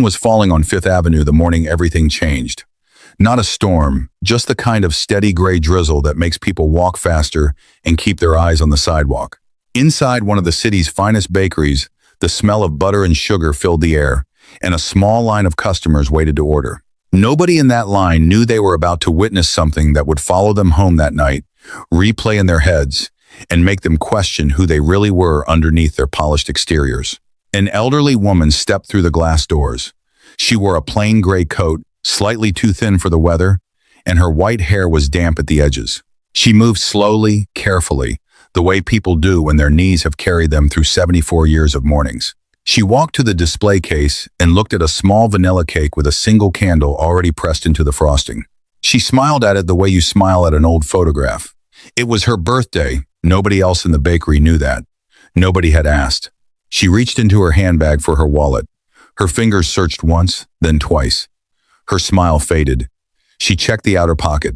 Rain was falling on Fifth Avenue the morning everything changed. Not a storm, just the kind of steady gray drizzle that makes people walk faster and keep their eyes on the sidewalk. Inside one of the city's finest bakeries, the smell of butter and sugar filled the air, and a small line of customers waited to order. Nobody in that line knew they were about to witness something that would follow them home that night, replay in their heads, and make them question who they really were underneath their polished exteriors. An elderly woman stepped through the glass doors. She wore a plain gray coat, slightly too thin for the weather, and her white hair was damp at the edges. She moved slowly, carefully, the way people do when their knees have carried them through 74 years of mornings. She walked to the display case and looked at a small vanilla cake with a single candle already pressed into the frosting. She smiled at it the way you smile at an old photograph. It was her birthday. Nobody else in the bakery knew that. Nobody had asked. She reached into her handbag for her wallet. Her fingers searched once, then twice. Her smile faded. She checked the outer pocket.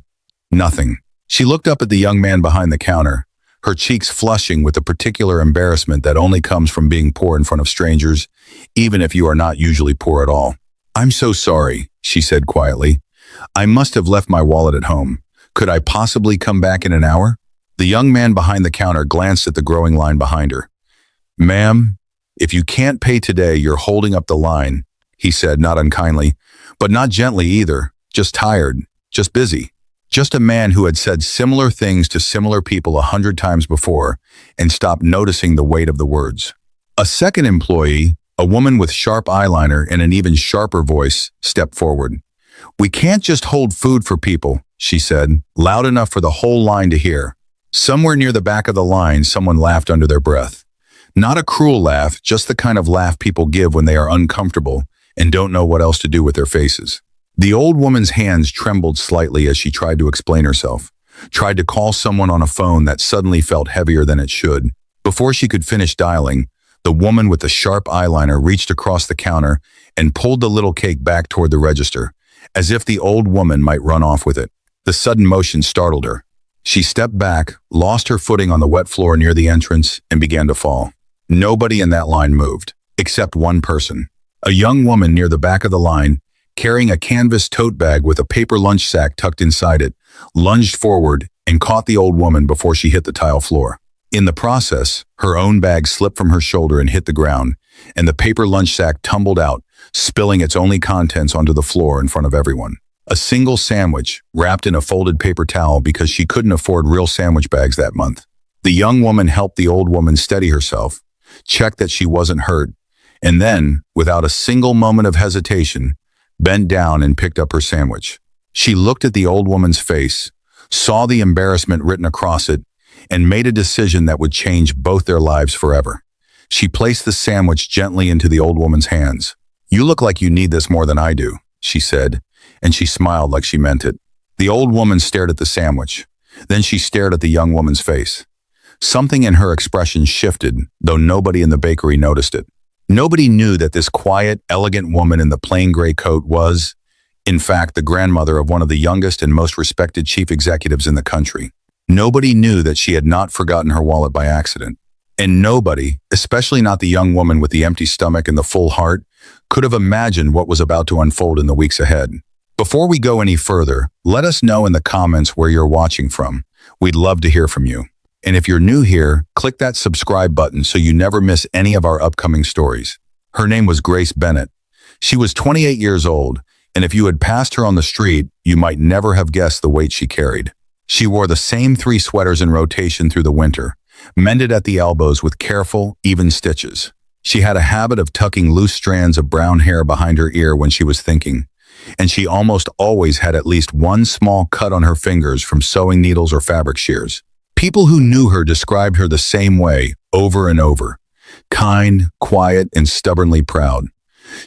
Nothing. She looked up at the young man behind the counter, her cheeks flushing with the particular embarrassment that only comes from being poor in front of strangers, even if you are not usually poor at all. "I'm so sorry," she said quietly. "I must have left my wallet at home. Could I possibly come back in an hour?" The young man behind the counter glanced at the growing line behind her. "Ma'am, if you can't pay today, you're holding up the line," he said, not unkindly, but not gently either, just tired, just busy. Just a man who had said similar things to similar people 100 times before and stopped noticing the weight of the words. A second employee, a woman with sharp eyeliner and an even sharper voice, stepped forward. "We can't just hold food for people," she said, loud enough for the whole line to hear. Somewhere near the back of the line, someone laughed under their breath. Not a cruel laugh, just the kind of laugh people give when they are uncomfortable and don't know what else to do with their faces. The old woman's hands trembled slightly as she tried to explain herself, tried to call someone on a phone that suddenly felt heavier than it should. Before she could finish dialing, the woman with the sharp eyeliner reached across the counter and pulled the little cake back toward the register, as if the old woman might run off with it. The sudden motion startled her. She stepped back, lost her footing on the wet floor near the entrance, and began to fall. Nobody in that line moved, except one person. A young woman near the back of the line, carrying a canvas tote bag with a paper lunch sack tucked inside it, lunged forward and caught the old woman before she hit the tile floor. In the process, her own bag slipped from her shoulder and hit the ground, and the paper lunch sack tumbled out, spilling its only contents onto the floor in front of everyone. A single sandwich, wrapped in a folded paper towel because she couldn't afford real sandwich bags that month. The young woman helped the old woman steady herself, checked that she wasn't hurt, and then, without a single moment of hesitation, bent down and picked up her sandwich. She looked at the old woman's face, saw the embarrassment written across it, and made a decision that would change both their lives forever. She placed the sandwich gently into the old woman's hands. "You look like you need this more than I do," she said, and she smiled like she meant it. The old woman stared at the sandwich. Then she stared at the young woman's face. Something in her expression shifted, though nobody in the bakery noticed it. Nobody knew that this quiet, elegant woman in the plain gray coat was, in fact, the grandmother of one of the youngest and most respected chief executives in the country. Nobody knew that she had not forgotten her wallet by accident. And nobody, especially not the young woman with the empty stomach and the full heart, could have imagined what was about to unfold in the weeks ahead. Before we go any further, let us know in the comments where you're watching from. We'd love to hear from you. And if you're new here, click that subscribe button so you never miss any of our upcoming stories. Her name was Grace Bennett. She was 28 years old, and if you had passed her on the street, you might never have guessed the weight she carried. She wore the same 3 sweaters in rotation through the winter, mended at the elbows with careful, even stitches. She had a habit of tucking loose strands of brown hair behind her ear when she was thinking, and she almost always had at least one small cut on her fingers from sewing needles or fabric shears. People who knew her described her the same way, over and over. Kind, quiet, and stubbornly proud.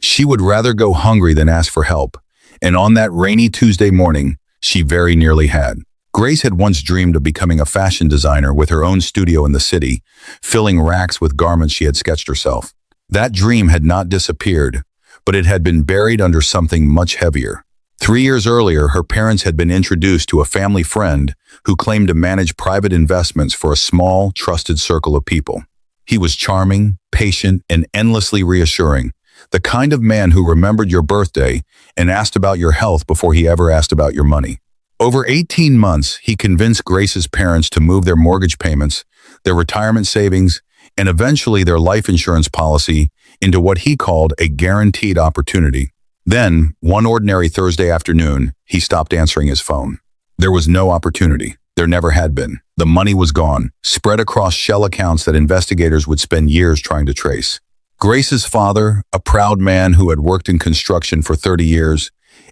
She would rather go hungry than ask for help, and on that rainy Tuesday morning, she very nearly had. Grace had once dreamed of becoming a fashion designer with her own studio in the city, filling racks with garments she had sketched herself. That dream had not disappeared, but it had been buried under something much heavier. 3 years earlier, her parents had been introduced to a family friend who claimed to manage private investments for a small, trusted circle of people. He was charming, patient, and endlessly reassuring, the kind of man who remembered your birthday and asked about your health before he ever asked about your money. Over 18 months, he convinced Grace's parents to move their mortgage payments, their retirement savings, and eventually their life insurance policy into what he called a guaranteed opportunity. Then, one ordinary Thursday afternoon, he stopped answering his phone. There was no opportunity. There never had been. The money was gone, spread across shell accounts that investigators would spend years trying to trace. Grace's father, a proud man who had worked in construction for 30 years,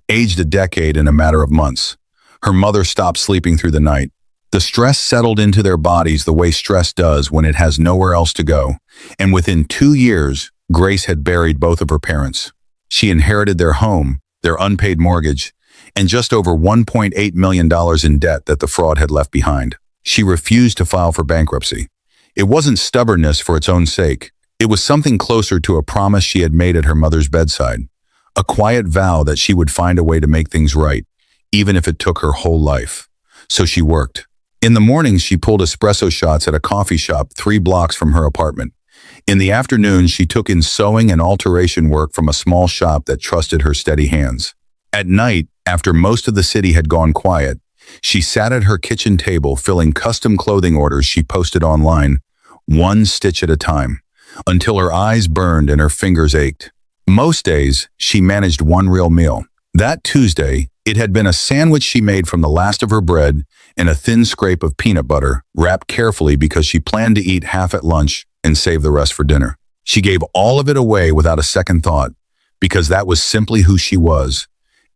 aged a decade in a matter of months. Her mother stopped sleeping through the night. The stress settled into their bodies the way stress does when it has nowhere else to go, and within 2 years, Grace had buried both of her parents. She inherited their home, their unpaid mortgage, and just over $1.8 million in debt that the fraud had left behind. She refused to file for bankruptcy. It wasn't stubbornness for its own sake. It was something closer to a promise she had made at her mother's bedside, a quiet vow that she would find a way to make things right, even if it took her whole life. So she worked. In the mornings, she pulled espresso shots at a coffee shop 3 blocks from her apartment. In the afternoons, she took in sewing and alteration work from a small shop that trusted her steady hands. At night, after most of the city had gone quiet, she sat at her kitchen table filling custom clothing orders she posted online, one stitch at a time, until her eyes burned and her fingers ached. Most days, she managed one real meal. That Tuesday, it had been a sandwich she made from the last of her bread and a thin scrape of peanut butter, wrapped carefully because she planned to eat half at lunch and save the rest for dinner. She gave all of it away without a second thought, because that was simply who she was,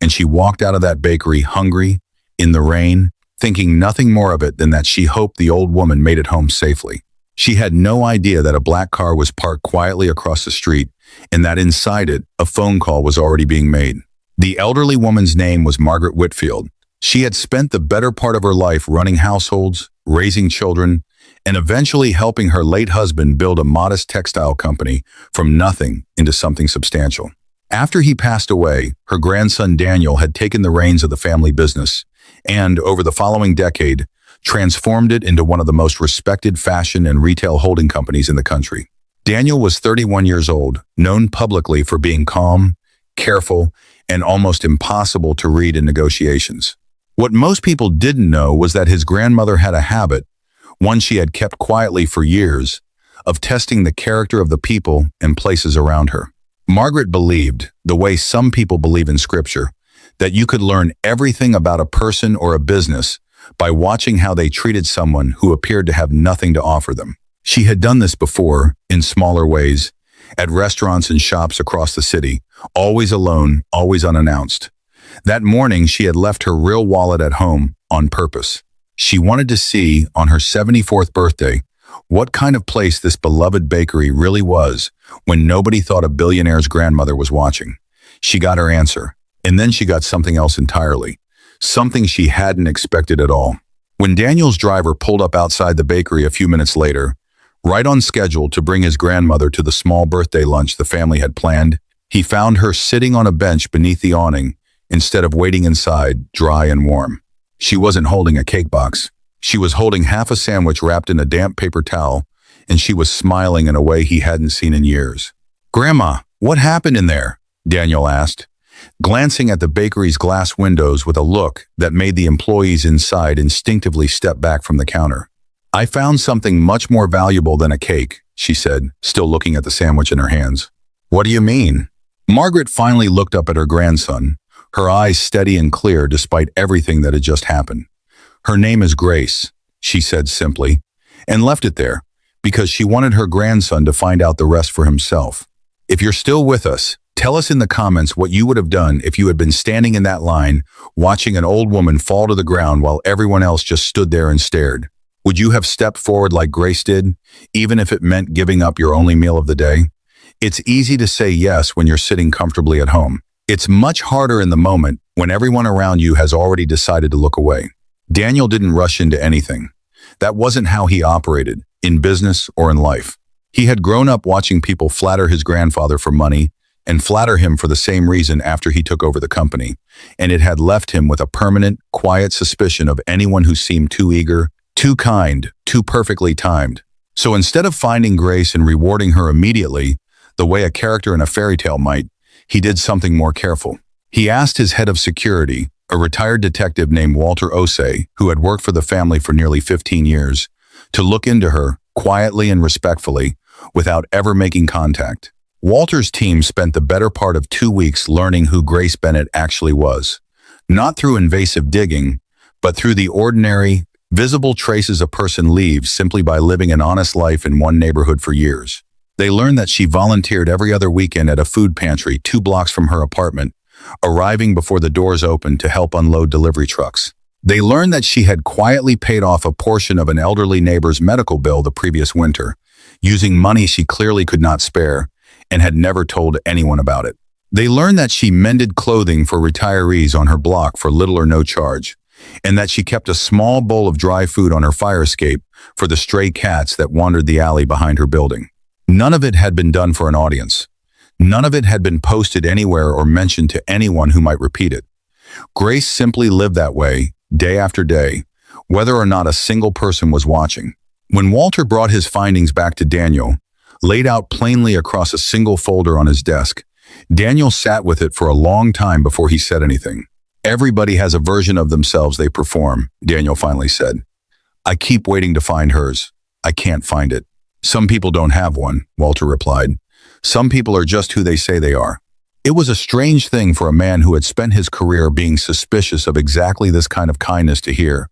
and she walked out of that bakery hungry, in the rain, thinking nothing more of it than that she hoped the old woman made it home safely. She had no idea that a black car was parked quietly across the street and that inside it, a phone call was already being made. The elderly woman's name was Margaret Whitfield. She had spent the better part of her life running households, raising children, and eventually helping her late husband build a modest textile company from nothing into something substantial. After he passed away, her grandson Daniel had taken the reins of the family business and, over the following decade, transformed it into one of the most respected fashion and retail holding companies in the country. Daniel was 31 years old, known publicly for being calm, careful, and almost impossible to read in negotiations. What most people didn't know was that his grandmother had a habit, one she had kept quietly for years, of testing the character of the people and places around her. Margaret believed, the way some people believe in scripture, that you could learn everything about a person or a business by watching how they treated someone who appeared to have nothing to offer them. She had done this before, in smaller ways, at restaurants and shops across the city, always alone, always unannounced. That morning, she had left her real wallet at home on purpose. She wanted to see, on her 74th birthday, what kind of place this beloved bakery really was when nobody thought a billionaire's grandmother was watching. She got her answer, and then she got something else entirely, something she hadn't expected at all. When Daniel's driver pulled up outside the bakery a few minutes later, right on schedule to bring his grandmother to the small birthday lunch the family had planned, he found her sitting on a bench beneath the awning instead of waiting inside, dry and warm. She wasn't holding a cake box. She was holding half a sandwich wrapped in a damp paper towel, and she was smiling in a way he hadn't seen in years. "Grandma, what happened in there?" Daniel asked, glancing at the bakery's glass windows with a look that made the employees inside instinctively step back from the counter. "I found something much more valuable than a cake," she said, still looking at the sandwich in her hands. "What do you mean?" Margaret finally looked up at her grandson, her eyes steady and clear despite everything that had just happened. "Her name is Grace," she said simply, and left it there, because she wanted her grandson to find out the rest for himself. If you're still with us, tell us in the comments what you would have done if you had been standing in that line, watching an old woman fall to the ground while everyone else just stood there and stared. Would you have stepped forward like Grace did, even if it meant giving up your only meal of the day? It's easy to say yes when you're sitting comfortably at home. It's much harder in the moment when everyone around you has already decided to look away. Daniel didn't rush into anything. That wasn't how he operated, in business or in life. He had grown up watching people flatter his grandfather for money and flatter him for the same reason after he took over the company, and it had left him with a permanent, quiet suspicion of anyone who seemed too eager, too kind, too perfectly timed. So instead of finding Grace and rewarding her immediately, the way a character in a fairy tale might, he did something more careful. He asked his head of security, a retired detective named Walter Osei, who had worked for the family for nearly 15 years, to look into her, quietly and respectfully, without ever making contact. Walter's team spent the better part of 2 weeks learning who Grace Bennett actually was. Not through invasive digging, but through the ordinary, visible traces a person leaves simply by living an honest life in one neighborhood for years. They learned that she volunteered every other weekend at a food pantry 2 blocks from her apartment, arriving before the doors opened to help unload delivery trucks. They learned that she had quietly paid off a portion of an elderly neighbor's medical bill the previous winter, using money she clearly could not spare, and had never told anyone about it. They learned that she mended clothing for retirees on her block for little or no charge, and that she kept a small bowl of dry food on her fire escape for the stray cats that wandered the alley behind her building. None of it had been done for an audience. None of it had been posted anywhere or mentioned to anyone who might repeat it. Grace simply lived that way, day after day, whether or not a single person was watching. When Walter brought his findings back to Daniel, laid out plainly across a single folder on his desk, Daniel sat with it for a long time before he said anything. "Everybody has a version of themselves they perform," Daniel finally said. "I keep waiting to find hers. I can't find it." "Some people don't have one," Walter replied. "Some people are just who they say they are." It was a strange thing for a man who had spent his career being suspicious of exactly this kind of kindness to hear,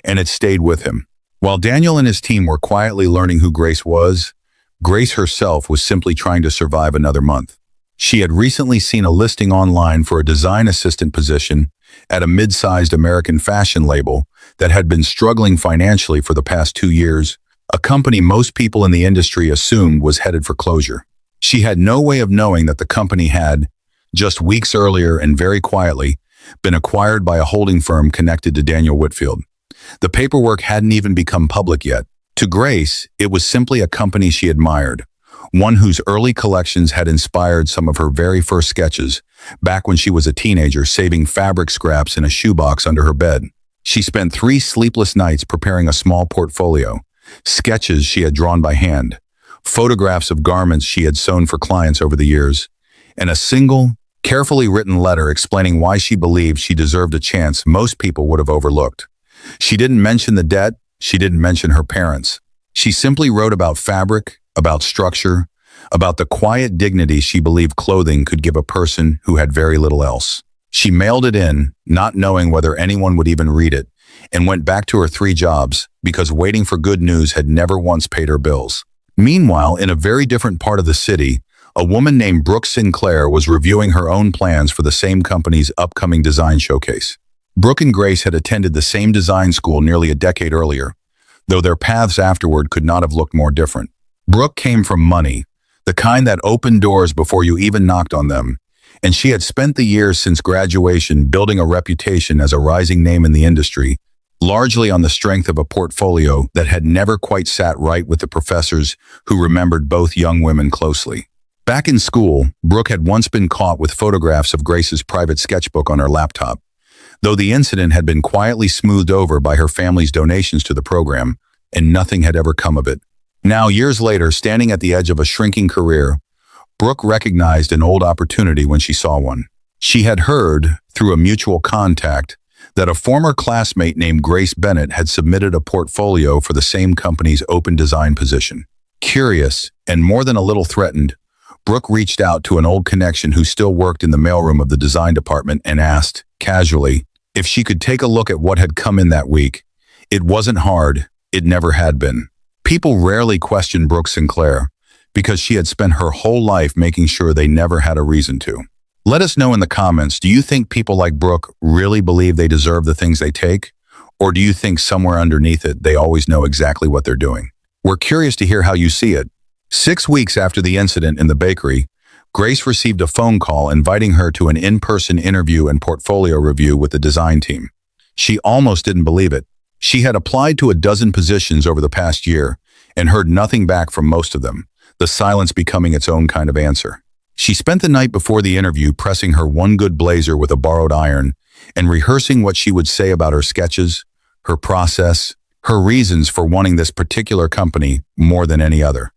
and it stayed with him. While Daniel and his team were quietly learning who Grace was, Grace herself was simply trying to survive another month. She had recently seen a listing online for a design assistant position at a mid-sized American fashion label that had been struggling financially for the past 2 years, a company most people in the industry assumed was headed for closure. She had no way of knowing that the company had, just weeks earlier and very quietly, been acquired by a holding firm connected to Daniel Whitfield. The paperwork hadn't even become public yet. To Grace, it was simply a company she admired, one whose early collections had inspired some of her very first sketches, back when she was a teenager saving fabric scraps in a shoebox under her bed. She spent 3 sleepless nights preparing a small portfolio, sketches she had drawn by hand, photographs of garments she had sewn for clients over the years, and a single, carefully written letter explaining why she believed she deserved a chance most people would have overlooked. She didn't mention the debt. She didn't mention her parents. She simply wrote about fabric, about structure, about the quiet dignity she believed clothing could give a person who had very little else. She mailed it in, not knowing whether anyone would even read it, and went back to her 3 jobs because waiting for good news had never once paid her bills. Meanwhile, in a very different part of the city, a woman named Brooke Sinclair was reviewing her own plans for the same company's upcoming design showcase. Brooke and Grace had attended the same design school nearly a decade earlier, though their paths afterward could not have looked more different. Brooke came from money, the kind that opened doors before you even knocked on them, and she had spent the years since graduation building a reputation as a rising name in the industry, largely on the strength of a portfolio that had never quite sat right with the professors who remembered both young women closely. Back in school, Brooke had once been caught with photographs of Grace's private sketchbook on her laptop. Though the incident had been quietly smoothed over by her family's donations to the program, and nothing had ever come of it. Now, years later, standing at the edge of a shrinking career, Brooke recognized an old opportunity when she saw one. She had heard, through a mutual contact, that a former classmate named Grace Bennett had submitted a portfolio for the same company's open design position. Curious, and more than a little threatened, Brooke reached out to an old connection who still worked in the mailroom of the design department and asked, casually, if she could take a look at what had come in that week. It wasn't hard. It never had been. People rarely questioned Brooke Sinclair because she had spent her whole life making sure they never had a reason to. Let us know in the comments, do you think people like Brooke really believe they deserve the things they take? Or do you think somewhere underneath it, they always know exactly what they're doing? We're curious to hear how you see it. 6 weeks after the incident in the bakery, Grace received a phone call inviting her to an in-person interview and portfolio review with the design team. She almost didn't believe it. She had applied to a dozen positions over the past year and heard nothing back from most of them, the silence becoming its own kind of answer. She spent the night before the interview pressing her one good blazer with a borrowed iron and rehearsing what she would say about her sketches, her process, her reasons for wanting this particular company more than any other.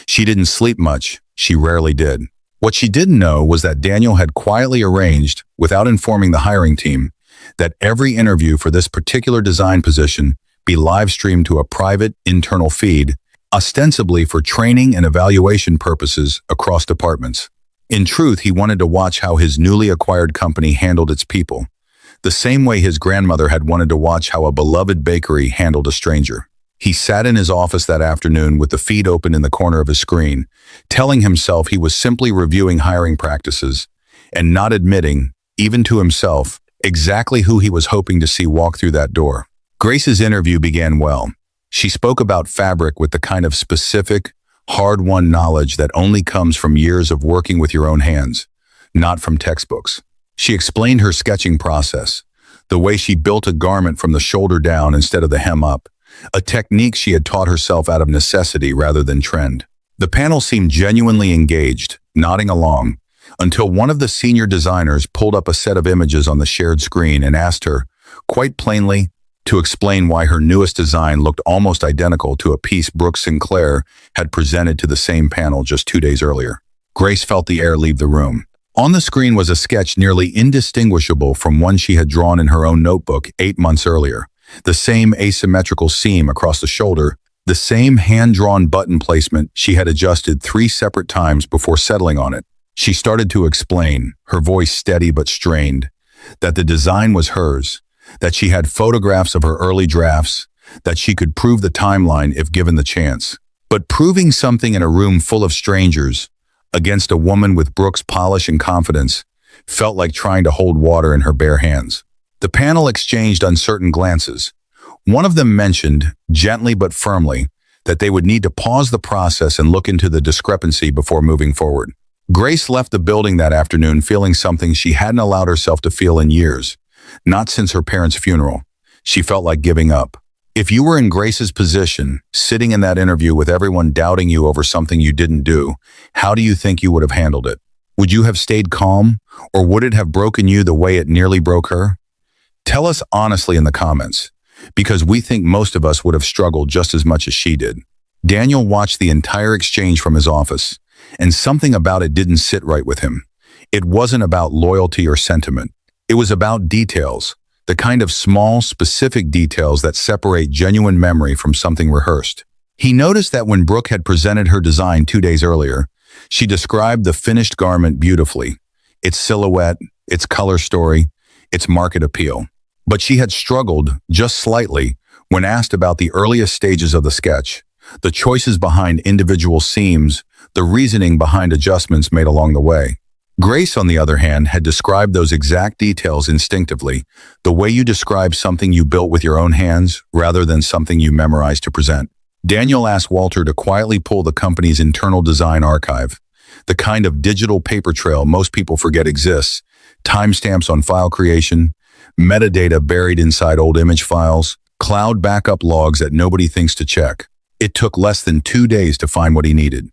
She didn't sleep much. She rarely did. What she didn't know was that Daniel had quietly arranged, without informing the hiring team, that every interview for this particular design position be live-streamed to a private, internal feed, ostensibly for training and evaluation purposes across departments. In truth, he wanted to watch how his newly acquired company handled its people, the same way his grandmother had wanted to watch how a beloved bakery handled a stranger. He sat in his office that afternoon with the feed open in the corner of his screen, telling himself he was simply reviewing hiring practices and not admitting, even to himself, exactly who he was hoping to see walk through that door. Grace's interview began well. She spoke about fabric with the kind of specific, hard-won knowledge that only comes from years of working with your own hands, not from textbooks. She explained her sketching process, the way she built a garment from the shoulder down instead of the hem up, a technique she had taught herself out of necessity rather than trend. The panel seemed genuinely engaged, nodding along, until one of the senior designers pulled up a set of images on the shared screen and asked her, quite plainly, to explain why her newest design looked almost identical to a piece Brooke Sinclair had presented to the same panel just 2 days earlier. Grace felt the air leave the room. On the screen was a sketch nearly indistinguishable from one she had drawn in her own notebook 8 months earlier. The same asymmetrical seam across the shoulder, the same hand-drawn button placement she had adjusted 3 separate times before settling on it. She started to explain, her voice steady but strained, that the design was hers, that she had photographs of her early drafts, that she could prove the timeline if given the chance. But proving something in a room full of strangers, against a woman with Brooke's polish and confidence, felt like trying to hold water in her bare hands. The panel exchanged uncertain glances. One of them mentioned, gently but firmly, that they would need to pause the process and look into the discrepancy before moving forward. Grace left the building that afternoon feeling something she hadn't allowed herself to feel in years. Not since her parents' funeral. She felt like giving up. If you were in Grace's position, sitting in that interview with everyone doubting you over something you didn't do, how do you think you would have handled it? Would you have stayed calm, or would it have broken you the way it nearly broke her? Tell us honestly in the comments, because we think most of us would have struggled just as much as she did. Daniel watched the entire exchange from his office, and something about it didn't sit right with him. It wasn't about loyalty or sentiment. It was about details, the kind of small, specific details that separate genuine memory from something rehearsed. He noticed that when Brooke had presented her design 2 days earlier, she described the finished garment beautifully, its silhouette, its color story, its market appeal. But she had struggled, just slightly, when asked about the earliest stages of the sketch, the choices behind individual seams, the reasoning behind adjustments made along the way. Grace, on the other hand, had described those exact details instinctively, the way you describe something you built with your own hands rather than something you memorized to present. Daniel asked Walter to quietly pull the company's internal design archive, the kind of digital paper trail most people forget exists, timestamps on file creation, metadata buried inside old image files, cloud backup logs that nobody thinks to check. It took less than 2 days to find what he needed.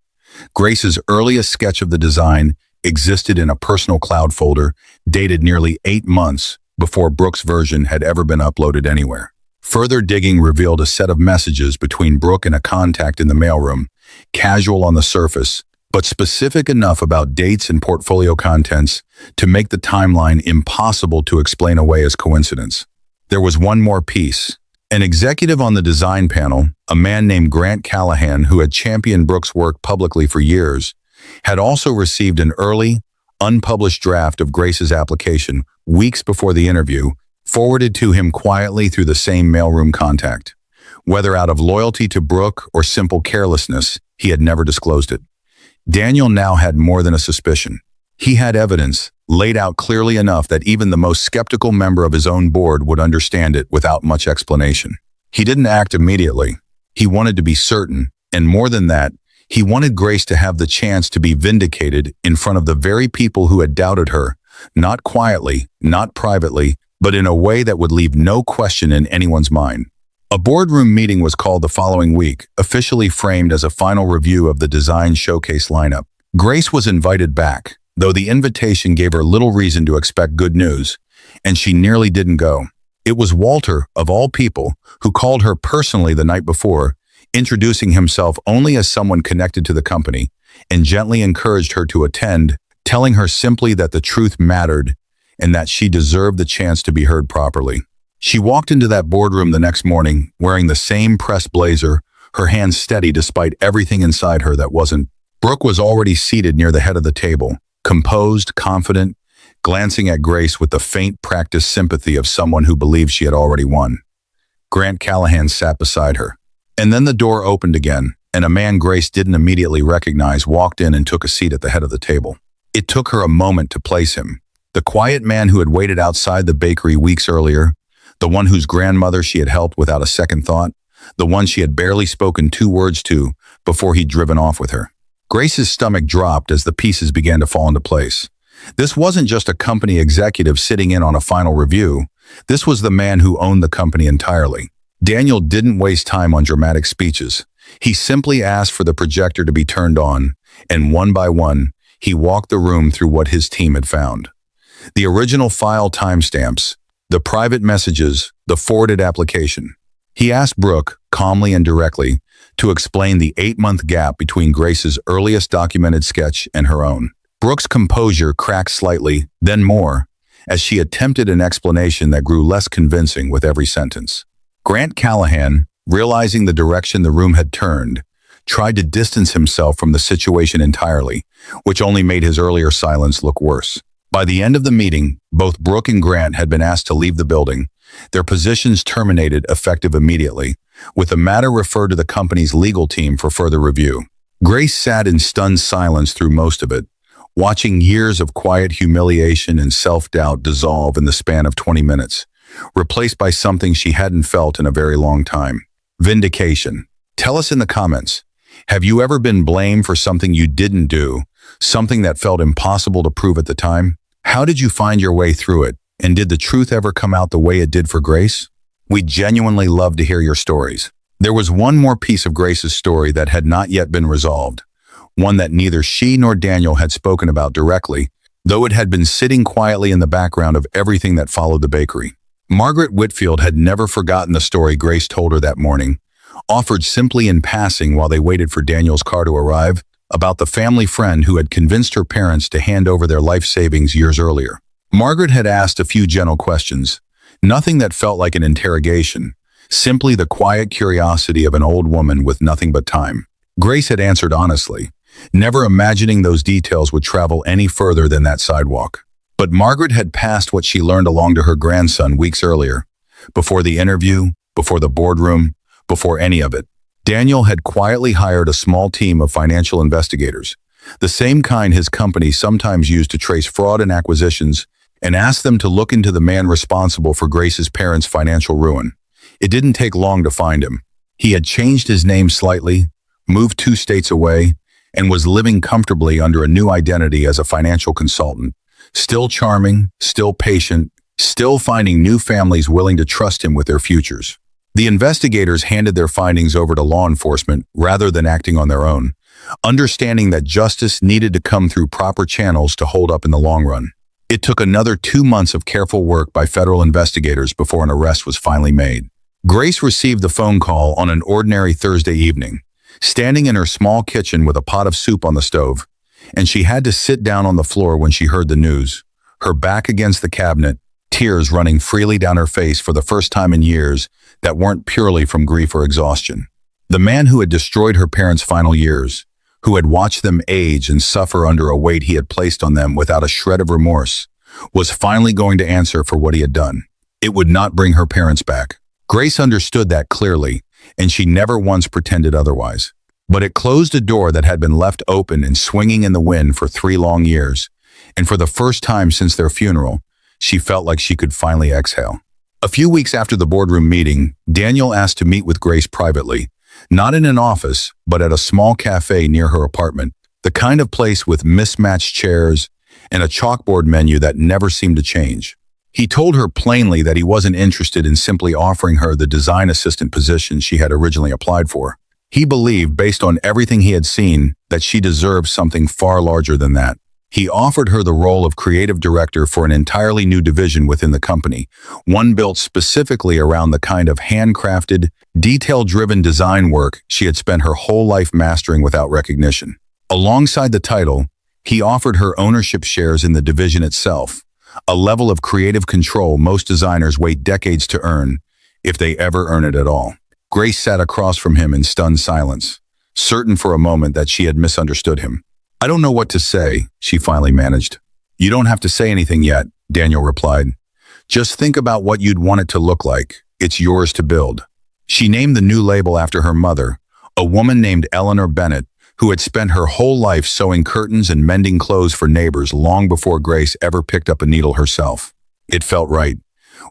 Grace's earliest sketch of the design existed in a personal cloud folder dated nearly 8 months before Brooke's version had ever been uploaded anywhere. Further digging revealed a set of messages between Brooke and a contact in the mailroom, casual on the surface, but specific enough about dates and portfolio contents to make the timeline impossible to explain away as coincidence. There was one more piece. An executive on the design panel, a man named Grant Callahan who had championed Brooke's work publicly for years, had also received an early, unpublished draft of Grace's application weeks before the interview, forwarded to him quietly through the same mailroom contact. Whether out of loyalty to Brooke or simple carelessness, he had never disclosed it. Daniel now had more than a suspicion. He had evidence, laid out clearly enough that even the most skeptical member of his own board would understand it without much explanation. He didn't act immediately. He wanted to be certain, and more than that, he wanted Grace to have the chance to be vindicated in front of the very people who had doubted her, not quietly, not privately, but in a way that would leave no question in anyone's mind. A boardroom meeting was called the following week, officially framed as a final review of the design showcase lineup. Grace was invited back, though the invitation gave her little reason to expect good news, and she nearly didn't go. It was Walter, of all people, who called her personally the night before, introducing himself only as someone connected to the company, and gently encouraged her to attend, telling her simply that the truth mattered and that she deserved the chance to be heard properly. She walked into that boardroom the next morning wearing the same pressed blazer, her hands steady despite everything inside her that wasn't. Brooke was already seated near the head of the table, composed, confident, glancing at Grace with the faint practiced sympathy of someone who believed she had already won. Grant Callahan sat beside her. And then the door opened again, and a man Grace didn't immediately recognize walked in and took a seat at the head of the table. It took her a moment to place him. The quiet man who had waited outside the bakery weeks earlier, the one whose grandmother she had helped without a second thought, the one she had barely spoken 2 words to before he'd driven off with her. Grace's stomach dropped as the pieces began to fall into place. This wasn't just a company executive sitting in on a final review. This was the man who owned the company entirely. Daniel didn't waste time on dramatic speeches. He simply asked for the projector to be turned on, and one by one, he walked the room through what his team had found. The original file timestamps, the private messages, the forwarded application. He asked Brooke, calmly and directly, to explain the 8-month gap between Grace's earliest documented sketch and her own. Brooke's composure cracked slightly, then more, as she attempted an explanation that grew less convincing with every sentence. Grant Callahan, realizing the direction the room had turned, tried to distance himself from the situation entirely, which only made his earlier silence look worse. By the end of the meeting, both Brooke and Grant had been asked to leave the building, their positions terminated effective immediately, with the matter referred to the company's legal team for further review. Grace sat in stunned silence through most of it, watching years of quiet humiliation and self-doubt dissolve in the span of 20 minutes, replaced by something she hadn't felt in a very long time. Vindication. Tell us in the comments, have you ever been blamed for something you didn't do, something that felt impossible to prove at the time? How did you find your way through it? And did the truth ever come out the way it did for Grace? We'd genuinely love to hear your stories. There was one more piece of Grace's story that had not yet been resolved, one that neither she nor Daniel had spoken about directly, though it had been sitting quietly in the background of everything that followed the bakery. Margaret Whitfield had never forgotten the story Grace told her that morning, offered simply in passing while they waited for Daniel's car to arrive, about the family friend who had convinced her parents to hand over their life savings years earlier. Margaret had asked a few gentle questions, nothing that felt like an interrogation, simply the quiet curiosity of an old woman with nothing but time. Grace had answered honestly, never imagining those details would travel any further than that sidewalk. But Margaret had passed what she learned along to her grandson weeks earlier, before the interview, before the boardroom, before any of it. Daniel had quietly hired a small team of financial investigators, the same kind his company sometimes used to trace fraud and acquisitions, and asked them to look into the man responsible for Grace's parents' financial ruin. It didn't take long to find him. He had changed his name slightly, moved 2 states away, and was living comfortably under a new identity as a financial consultant. Still charming, still patient, still finding new families willing to trust him with their futures. The investigators handed their findings over to law enforcement rather than acting on their own, understanding that justice needed to come through proper channels to hold up in the long run. It took another 2 months of careful work by federal investigators before an arrest was finally made. Grace received the phone call on an ordinary Thursday evening, standing in her small kitchen with a pot of soup on the stove, and she had to sit down on the floor when she heard the news, her back against the cabinet, tears running freely down her face for the first time in years that weren't purely from grief or exhaustion. The man who had destroyed her parents' final years, who had watched them age and suffer under a weight he had placed on them without a shred of remorse, was finally going to answer for what he had done. It would not bring her parents back. Grace understood that clearly, and she never once pretended otherwise. But it closed a door that had been left open and swinging in the wind for 3 long years, and for the first time since their funeral, she felt like she could finally exhale. A few weeks after the boardroom meeting, Daniel asked to meet with Grace privately, not in an office, but at a small cafe near her apartment, the kind of place with mismatched chairs and a chalkboard menu that never seemed to change. He told her plainly that he wasn't interested in simply offering her the design assistant position she had originally applied for. He believed, based on everything he had seen, that she deserved something far larger than that. He offered her the role of creative director for an entirely new division within the company, one built specifically around the kind of handcrafted, detail-driven design work she had spent her whole life mastering without recognition. Alongside the title, he offered her ownership shares in the division itself, a level of creative control most designers wait decades to earn, if they ever earn it at all. Grace sat across from him in stunned silence, certain for a moment that she had misunderstood him. "I don't know what to say," she finally managed. "You don't have to say anything yet," Daniel replied. "Just think about what you'd want it to look like. It's yours to build." She named the new label after her mother, a woman named Eleanor Bennett, who had spent her whole life sewing curtains and mending clothes for neighbors long before Grace ever picked up a needle herself. It felt right,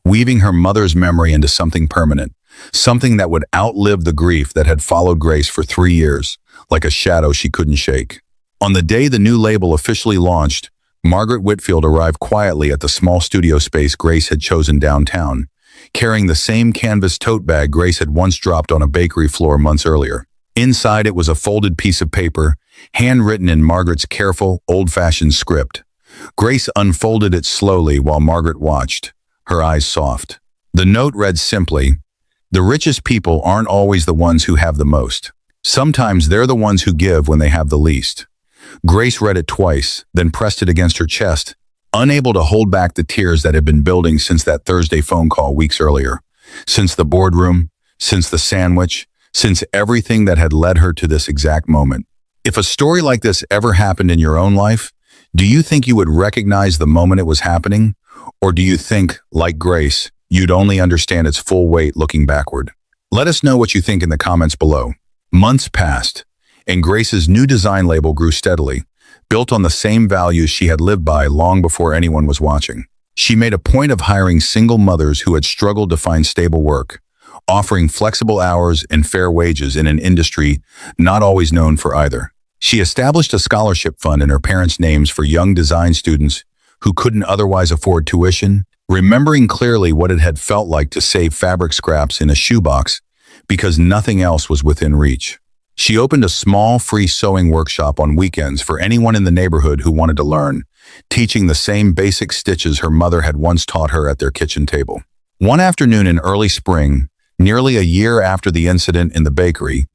weaving her mother's memory into something permanent, something that would outlive the grief that had followed Grace for 3 years, like a shadow she couldn't shake. On the day the new label officially launched, Margaret Whitfield arrived quietly at the small studio space Grace had chosen downtown, carrying the same canvas tote bag Grace had once dropped on a bakery floor months earlier. Inside it was a folded piece of paper, handwritten in Margaret's careful, old-fashioned script. Grace unfolded it slowly while Margaret watched, her eyes soft. The note read simply, "The richest people aren't always the ones who have the most. Sometimes they're the ones who give when they have the least." Grace read it twice, then pressed it against her chest, unable to hold back the tears that had been building since that Thursday phone call weeks earlier, since the boardroom, since the sandwich, since everything that had led her to this exact moment. If a story like this ever happened in your own life, do you think you would recognize the moment it was happening? Or do you think, like Grace, you'd only understand its full weight looking backward? Let us know what you think in the comments below. Months passed, and Grace's new design label grew steadily, built on the same values she had lived by long before anyone was watching. She made a point of hiring single mothers who had struggled to find stable work, offering flexible hours and fair wages in an industry not always known for either. She established a scholarship fund in her parents' names for young design students who couldn't otherwise afford tuition, remembering clearly what it had felt like to save fabric scraps in a shoebox because nothing else was within reach. She opened a small, free sewing workshop on weekends for anyone in the neighborhood who wanted to learn, teaching the same basic stitches her mother had once taught her at their kitchen table. One afternoon in early spring, nearly a year after the incident in the bakery,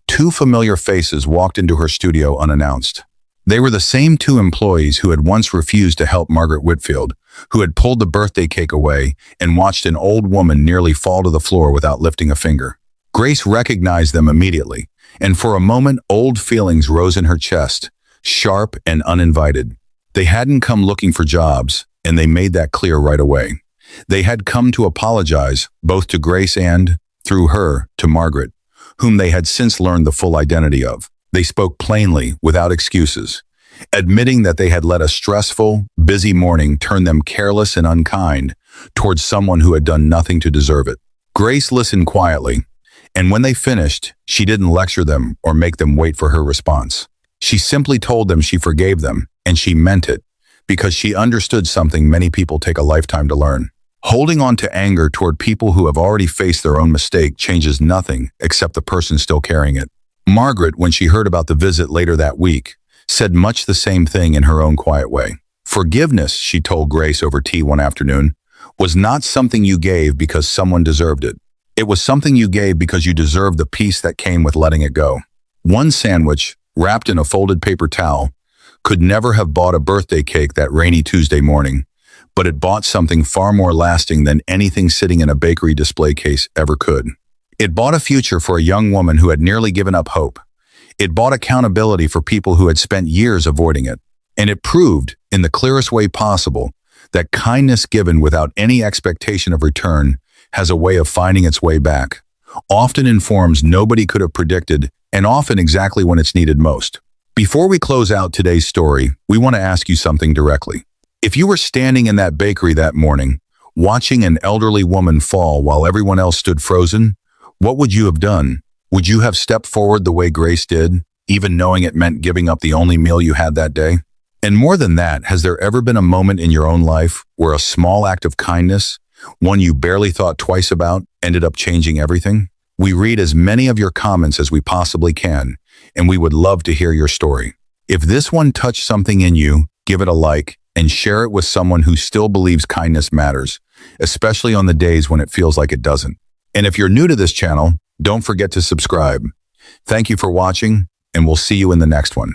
2 familiar faces walked into her studio unannounced. They were the same 2 employees who had once refused to help Margaret Whitfield, who had pulled the birthday cake away and watched an old woman nearly fall to the floor without lifting a finger. Grace recognized them immediately, and for a moment old feelings rose in her chest, sharp and uninvited. They hadn't come looking for jobs, and they made that clear right away. They had come to apologize, both to Grace and, through her, to Margaret, whom they had since learned the full identity of. They spoke plainly, without excuses, admitting that they had let a stressful, busy morning turn them careless and unkind towards someone who had done nothing to deserve it. Grace listened quietly, and when they finished, she didn't lecture them or make them wait for her response. She simply told them she forgave them, and she meant it, because she understood something many people take a lifetime to learn. Holding on to anger toward people who have already faced their own mistake changes nothing except the person still carrying it. Margaret, when she heard about the visit later that week, said much the same thing in her own quiet way. Forgiveness, she told Grace over tea one afternoon, was not something you gave because someone deserved it. It was something you gave because you deserved the peace that came with letting it go. One sandwich, wrapped in a folded paper towel, could never have bought a birthday cake that rainy Tuesday morning, but it bought something far more lasting than anything sitting in a bakery display case ever could. It bought a future for a young woman who had nearly given up hope. It bought accountability for people who had spent years avoiding it. And it proved, in the clearest way possible, that kindness given without any expectation of return has a way of finding its way back, often in forms nobody could have predicted, and often exactly when it's needed most. Before we close out today's story, we want to ask you something directly. If you were standing in that bakery that morning, watching an elderly woman fall while everyone else stood frozen, what would you have done? Would you have stepped forward the way Grace did, even knowing it meant giving up the only meal you had that day? And more than that, has there ever been a moment in your own life where a small act of kindness, one you barely thought twice about, ended up changing everything? We read as many of your comments as we possibly can, and we would love to hear your story. If this one touched something in you, give it a like and share it with someone who still believes kindness matters, especially on the days when it feels like it doesn't. And if you're new to this channel, don't forget to subscribe. Thank you for watching, and we'll see you in the next one.